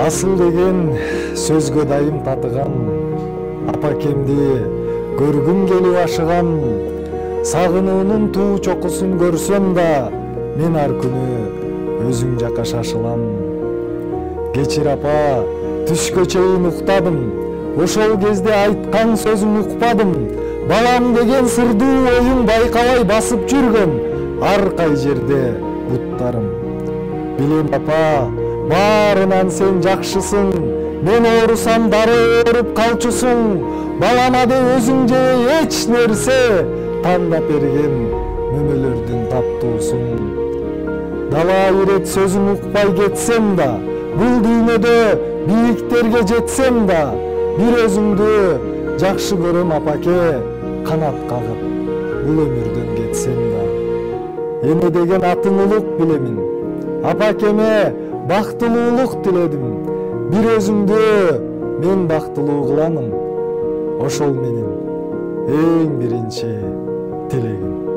Асыл деген сөзгө дайым татыган, апакемди көргүм келип ашыган, сагынуунун туу чокусун көрсөм да, мен ар күнү өзүң жака шашылам. Кечир апа, түшкө чейин уктадым, ошол кезде айткан сөзүң укпадым. Балам деген сырдуу оюң байкабай басып жүргөн ар кай жерде буттарым. Билем апа, баарынан сен жакшысың, мен оорусам дароо ооруп калчусуң. Балама да өзүң же эч нерсе тандап берген мөмөлөрдүн таптуусуң. Дала ирет сөзүң укпай кетсем да, бул дүйнөдө бийиктерге жетсем да, бир өзүңдү жакшы көрөм апаке, канат кагып бул өмүрдөн кетсем да. Эне деген атын улук билемин, апакеме бактылуулук тиледим. Бир өзүңдү мен бактылуу кыламын, ошол менин эң биринчи тилегим.